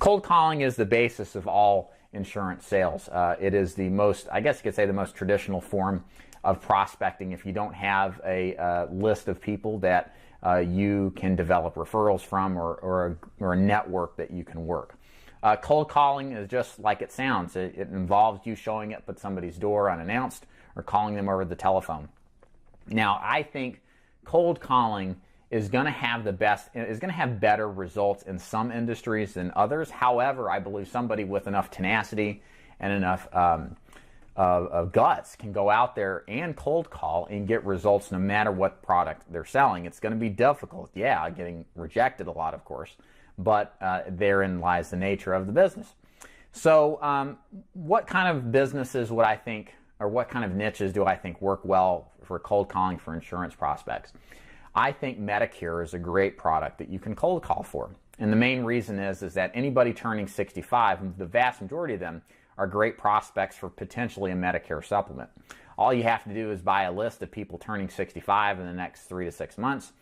cold calling is the basis of all insurance sales. It is the most, I guess you could say, the most traditional form of prospecting if you don't have a list of people that you can develop referrals from or a network that you can work. Cold calling is just like it sounds. It involves you showing up at somebody's door unannounced or calling them over the telephone. Now, I think cold calling is going to have better results in some industries than others. However, I believe somebody with enough tenacity and enough of guts can go out there and cold call and get results no matter what product they're selling. It's going to be difficult, yeah, getting rejected a lot, of course, but therein lies the nature of the business. So what kind of businesses would I think, or what kind of niches do I think work well for cold calling for insurance prospects? I think Medicare is a great product that you can cold call for. And the main reason is that anybody turning 65, the vast majority of them, are great prospects for potentially a Medicare supplement. All you have to do is buy a list of people turning 65 in the next 3 to 6 months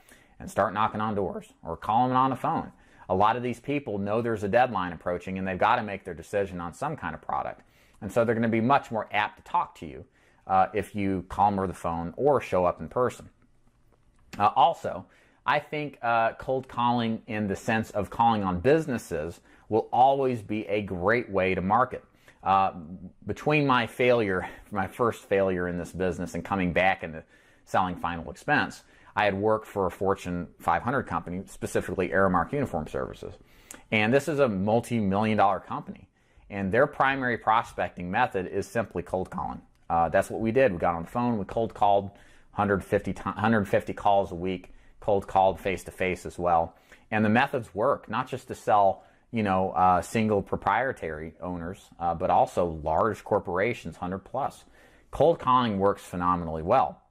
and start knocking on doors or calling them on the phone. A lot of these people know there's a deadline approaching and they've got to make their decision on some kind of product. And so they're going to be much more apt to talk to you if you call them over the phone or show up in person. Also, I think cold calling in the sense of calling on businesses will always be a great way to market. Between my first failure in this business and coming back into selling final expense, I had worked for a Fortune 500 company, specifically Aramark Uniform Services. And this is a multi-million-dollar company. And their primary prospecting method is simply cold calling. That's what we did. We got on the phone, we cold called 150 calls a week, cold called face-to-face as well. And the methods work, not just to sell single proprietary owners, but also large corporations, 100 plus. Cold calling works phenomenally well.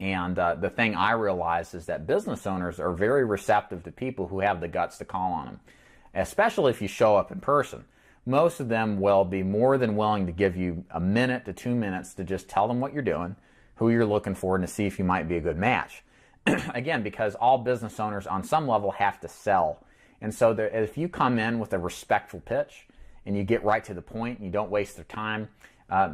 And the thing I realize is that business owners are very receptive to people who have the guts to call on them, especially if you show up in person. Most of them will be more than willing to give you a minute to 2 minutes to just tell them what you're doing, who you're looking for, and to see if you might be a good match. Again, because all business owners on some level have to sell. And so if you come in with a respectful pitch and you get right to the point and you don't waste their time,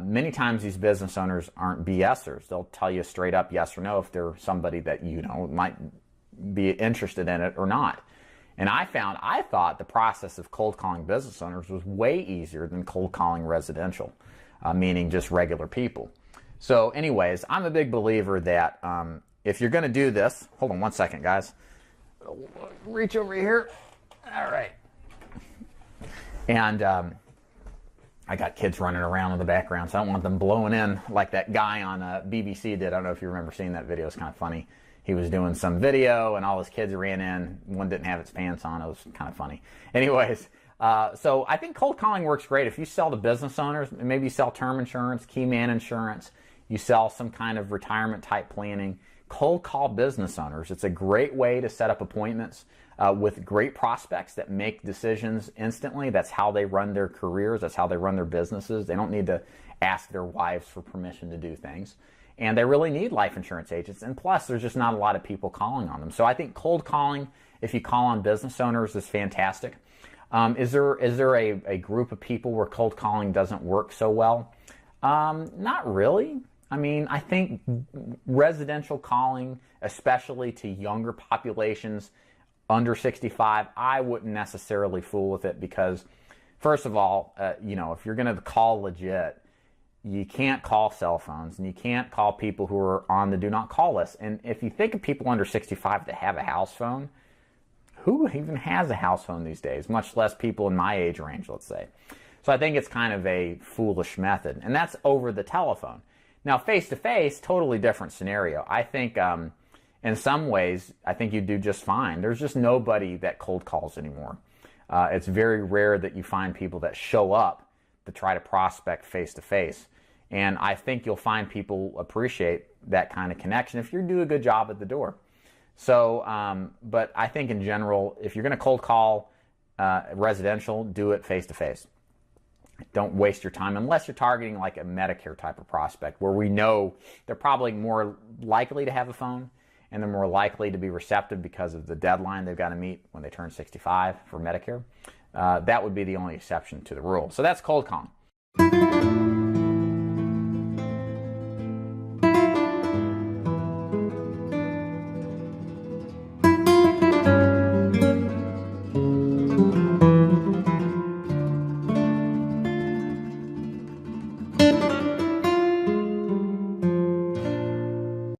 many times these business owners aren't BSers. They'll tell you straight up yes or no if they're somebody that might be interested in it or not. And I thought the process of cold calling business owners was way easier than cold calling residential, meaning just regular people. So anyways, I'm a big believer that if you're going to do this, hold on one second, guys. Reach over here. All right. And I got kids running around in the background, so I don't want them blowing in like that guy on BBC did. I don't know if you remember seeing that video. It's kind of funny. He was doing some video, and all his kids ran in. One didn't have its pants on. It was kind of funny. Anyways, so I think cold calling works great. If you sell to business owners, maybe you sell term insurance, key man insurance, you sell some kind of retirement type planning, cold call business owners. It's a great way to set up appointments with great prospects that make decisions instantly. That's how they run their careers. That's how they run their businesses. They don't need to ask their wives for permission to do things. And they really need life insurance agents. And plus, there's just not a lot of people calling on them. So I think cold calling, if you call on business owners, is fantastic. Is there a group of people where cold calling doesn't work so well? Not really. I mean, I think residential calling, especially to younger populations under 65, I wouldn't necessarily fool with it because, first of all, if you're going to call legit, you can't call cell phones and you can't call people who are on the do not call list. And if you think of people under 65 that have a house phone, who even has a house phone these days, much less people in my age range, let's say. So I think it's kind of a foolish method, and that's over the telephone. Now, face-to-face, totally different scenario. I think in some ways, I think you do just fine. There's just nobody that cold calls anymore. It's very rare that you find people that show up to try to prospect face-to-face. And I think you'll find people appreciate that kind of connection if you do a good job at the door. So, but I think in general, if you're going to cold call residential, do it face-to-face. Don't waste your time unless you're targeting like a Medicare type of prospect where we know they're probably more likely to have a phone and they're more likely to be receptive because of the deadline they've got to meet when they turn 65 for Medicare. that would be the only exception to the rule. So that's cold calling.